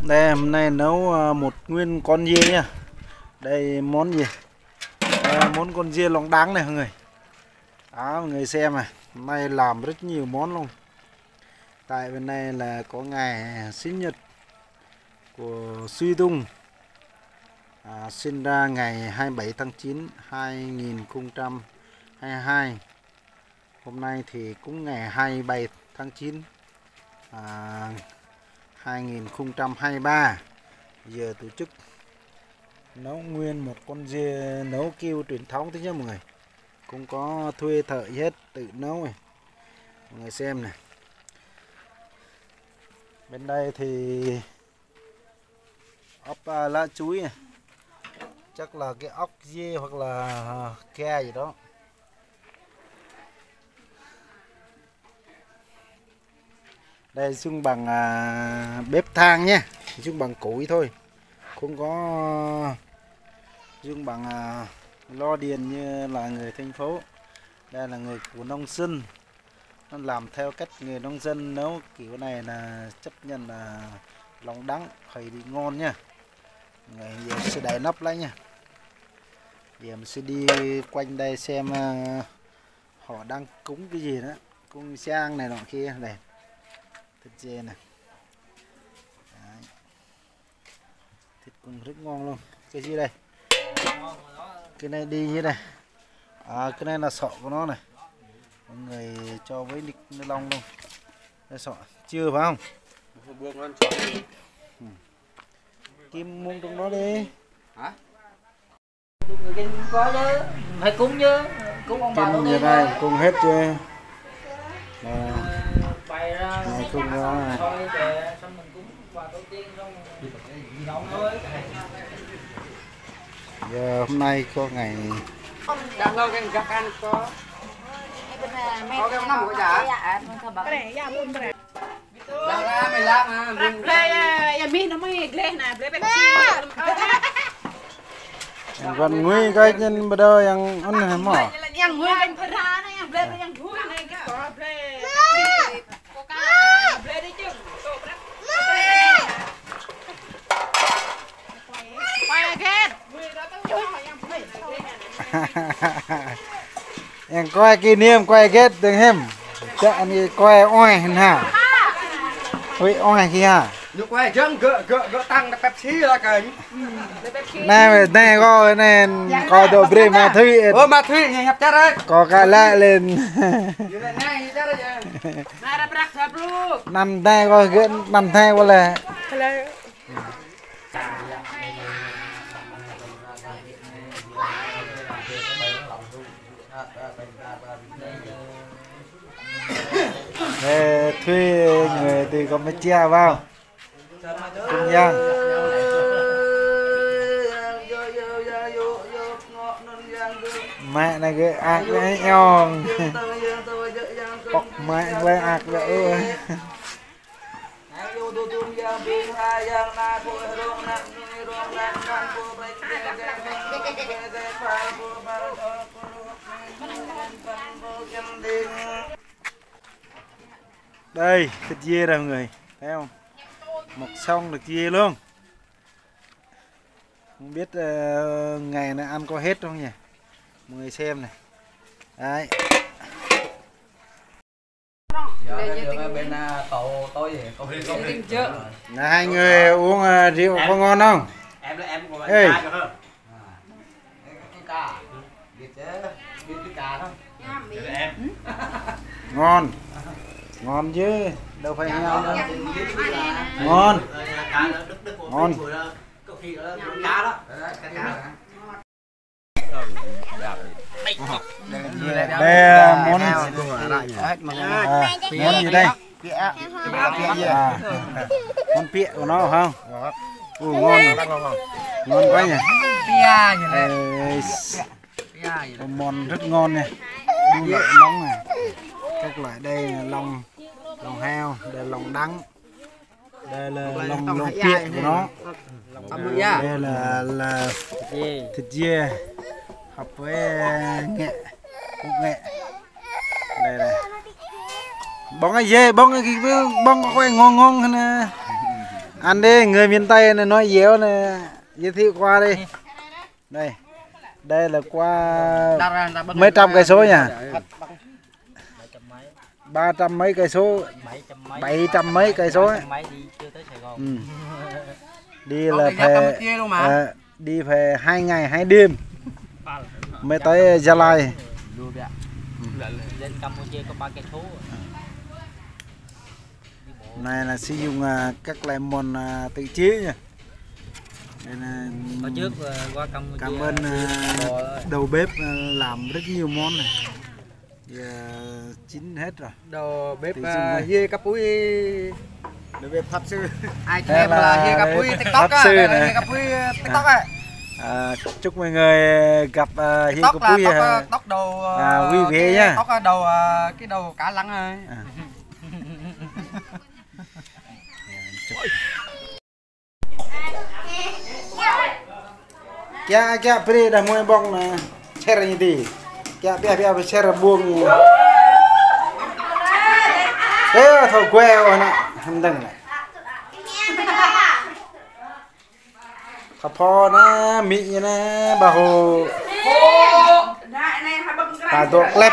Đây hôm nay nấu một nguyên con dê nha. Đây món gì? Đây, món con dê lòng đắng này mọi người. Đó mọi người xem này, hôm nay làm rất nhiều món luôn. Tại bên này là có ngày sinh nhật của Suy Tung. Sinh ra ngày 27 tháng 9 2022. Hôm nay thì cũng ngày 27 tháng 9 2023. Giờ tổ chức nấu nguyên một con dê nấu kiêu truyền thống thế nhá mọi người. Cũng có thuê thợ hết, tự nấu này. Mọi người xem này. Bên đây thì ốc lá chuối này. Chắc là cái ốc dê hoặc là ke gì đó. Đây dùng bằng bếp than nhé, dùng bằng củi thôi, không có dùng bằng lo điền như là người thành phố. Đây là người của nông dân, nó làm theo cách người nông dân nấu kiểu này là chấp nhận là lòng đắng phải bị ngon nha. Người giờ sẽ đậy nắp lại nha. Giờ mình sẽ đi quanh đây xem họ đang cúng cái gì đó, cúng sang này nọ kia này. Thịt dê này. Đấy. Thịt cũng rất ngon luôn. Cái gì đây? Cái này đi như đây. Cái này là sọ của nó này. Mọi người cho với nịch ni lông luôn. Đây sọ chưa phải không? Kim muông trong đó đi. Hả? Có chứ, phải cúng chứ. Cúng ông bà Kim như đây, cúng hết chưa? Bày ra cúng đó này. Xong mình cúng qua tổ tiên xong rồi thôi. Giờ hôm nay có ngày Đang lo cái gắt ăn có. Có cái năm của chả. Cái này ra buôn cái này. Làm ra mày làm mà. Play mi nó mới gle nè, play Pepsi. còn nguy cái nhân bờ đơ yang ăn này mỏ. Yang nguy anh phải ra này, play yang vui này cái có play. Coca play đi chứ. Quay again. Em coi kỷ niệm quay kết từng hem. Chợ anh quay oai hình hả? Ôi oai kia. Lúc quay chân gỡ tăng Pepsi là cái. Này coi này coi đồ bể mà thuy. Mà thuy nhảy hấp chết đấy. Có cái lạ lên. Nằm tay coi gỡ nằm tay qua là. Để thuê người từ Campuchia vào cùng nhau. Mẹ này cái ác đấy nhong bọc mẹ với ác vậy. Đây thịt dê rồi mọi người thấy không, mọc xong được dê luôn. Không biết ngày này ăn có hết không nhỉ, mọi người xem này. Đấy bên cậu tôi gì cậu là hai người uống rượu có ngon không? Em của bạn Ê. được không? Cá biết cái cá thôi. Em. Ngon ngon chứ đâu phải heo đâu. Ngon ngon. Cá đó. Đây món món gì đây? Con pịa của nó phải không? Ngon ngon quá nhỉ. Món rất ngon này, đu lợn nóng này, các loại đây là lòng heo, đây là lòng đắng, đây là lòng pịa của nó, đây là thịt dê hợp với nghệ, cúc nghệ. Đây này, bông cái dê, bông cái ngon ngon hơn nè. Ăn đi, người miền Tây này nói déo này, giới thiệu qua đi. Đây. Đây là qua mấy trăm cây số nhỉ? 300 mấy cây số, 700 mấy cây số ấy. Đi là về đi về 2 ngày 2 đêm mới tới Gia Lai. Lên Campuchia có 3 cây số. Này là sử dụng các loại món tự chế nha. Đây là Hồi trước qua Campuchia. cảm ơn đầu bếp làm rất nhiều món này. Giờ chín hết rồi. Đầu bếp dê cà pui. Đầu bếp pháp sư. Ai thêm là dê cà pui TikTok á. Dê cà pui TikTok á. Chúc mọi người gặp Hiên Cà Pui tóc đầu vui vẻ nhá. Tóc đầu cái đầu cá lăng ơi. Kya pre dah mulai bong na share ni di. Kya pia share buông. Thôi queo na ham dang na. Khapo na mi na baho. Ta do klep.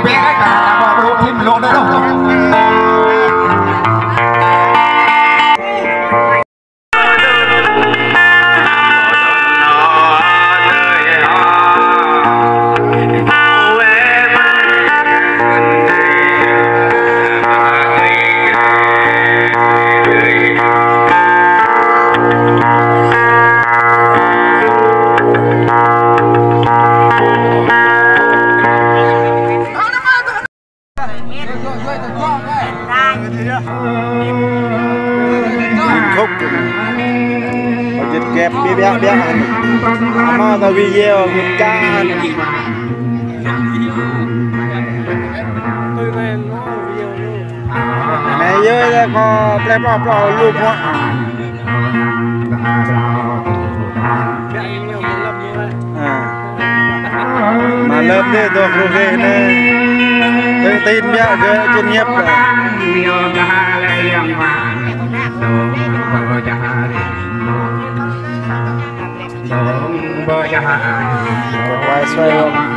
bé cả bỏ đồ thêm lộn nữa đâu. khúc có chít kẹp bé bé bé mà tao video người ca này dưới là có plei plò luôn quá mà lớp đi tôi không ghê này tôi tin biết cái chuyên nghiệp quay xoay không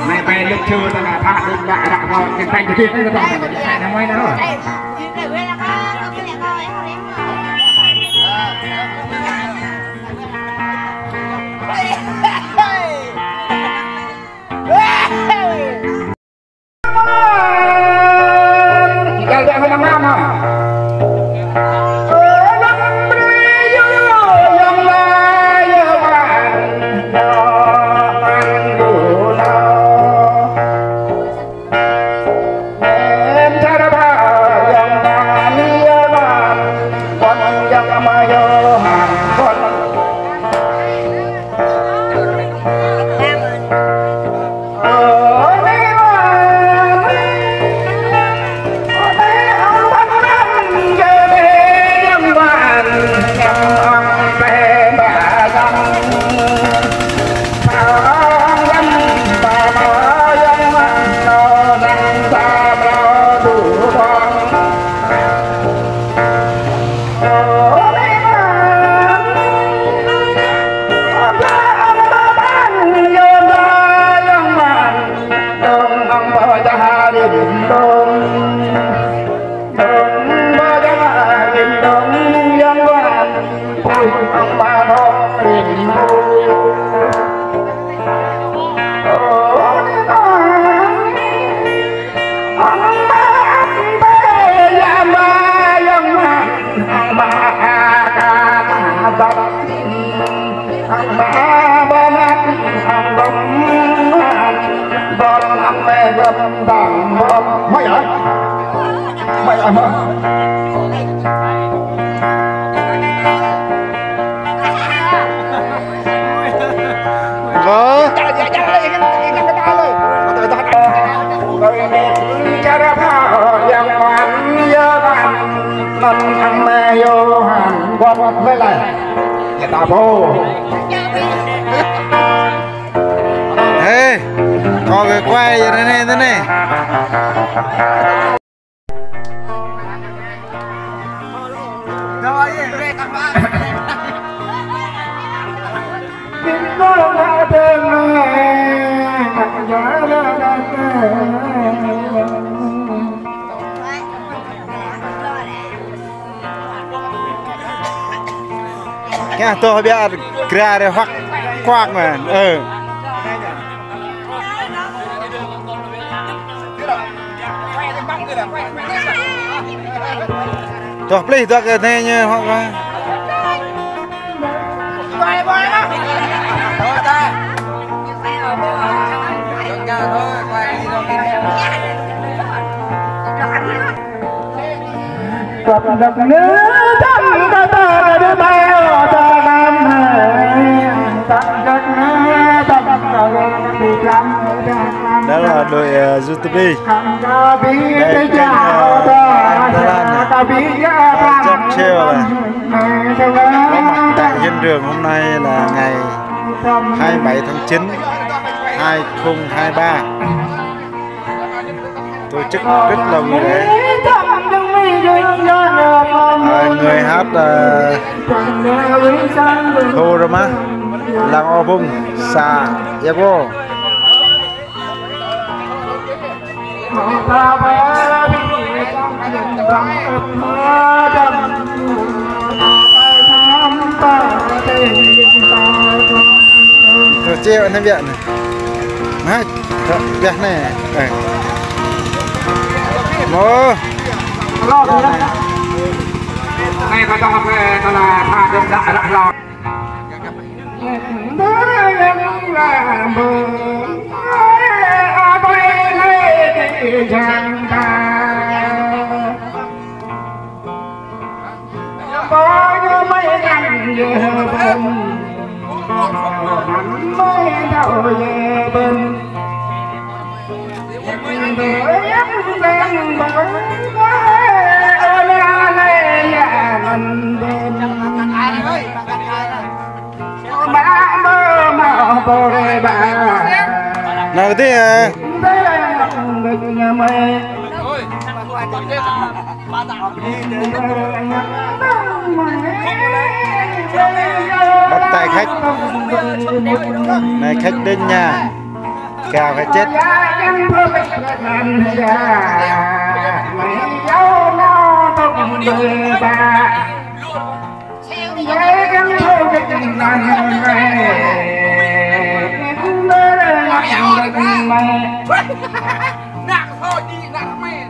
này về lịch chưa ta là thả được đại đạo rồi cái tay cái kia nó toàn là năm mấy nữa chạy chạy năm năm rồi với lại người ta bố ê có cái quay như thế này nghe tôi biết ra để hoặc quạt mà tôi plei tôi cái này như hoặc Tập đập nước tâm ta ta đưa bao ta nam tập đập nước tâm ta đi lắm. Đó là đội YouTube. Đây kênh Chop Chill này có mặt tại hiện trường hôm nay là ngày 27 tháng 9 2023. Tổ chức rất là vui vẻ. Người hát Hồ Rama làng O Bung Sa Yago. Rồi treo anh em viện này. Đấy, việc này. Mô. Này có trong là pha đêm đã lọt. Chẳng ta có như mấy năm về bên nắng mấy đầu về bên đợi ấm đang bóng ơi la lê nhà mình bên má mơ mơ bồ đề bà Nào thế à? Bắt tay khách. Này khách đến nhà cào phải chết. Nặng thôi đi nặng mẹ.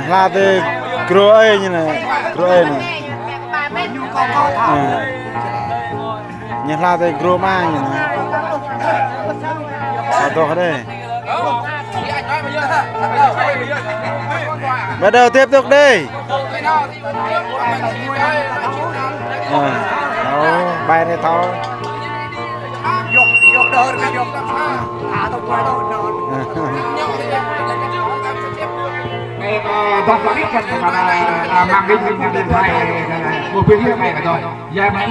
La từ Croe như này, Croe này. Nhìn la từ Croma như này. Ở đây. Bắt đầu tiếp tục đi. Bài này thôi. Dục đơn cái dục thả tông qua đâu Toàn có biết cần mà mang cái điện thoại một phía này rồi. Giờ mày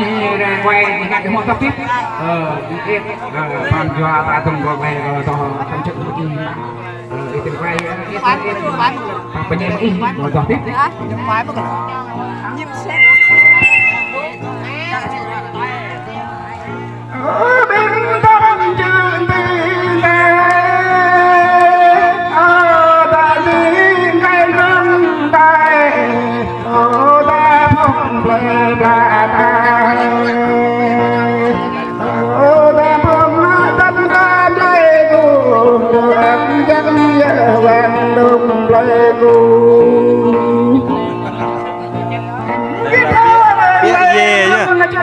quay ngay cái món tiếp. Đi còn cho ta tung qua về rồi to trong trận đi. Từng quay bên em in rồi toàn tiếp. Bên tâm trường tình ta đi ngay gần đây ta phong lệ ta ta phong tất cả lệ cùng được dân vàng đồng lệ cùng biết về chứ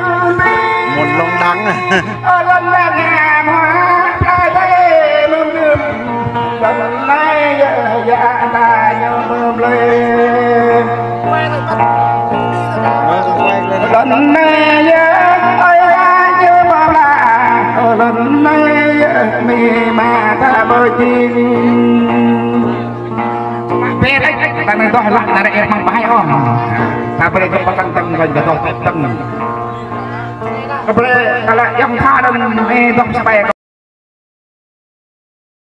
một lông đắng này. Lần này dạ ta nhớ mơm lên lần này ơi nhớ mà là lần này mi mà ta bơi chim về đấy ta nên đòi lại là em mang bài không ta bây giờ có tăng tăng gần cái đòi tăng bây giờ là em tha đừng đòi sao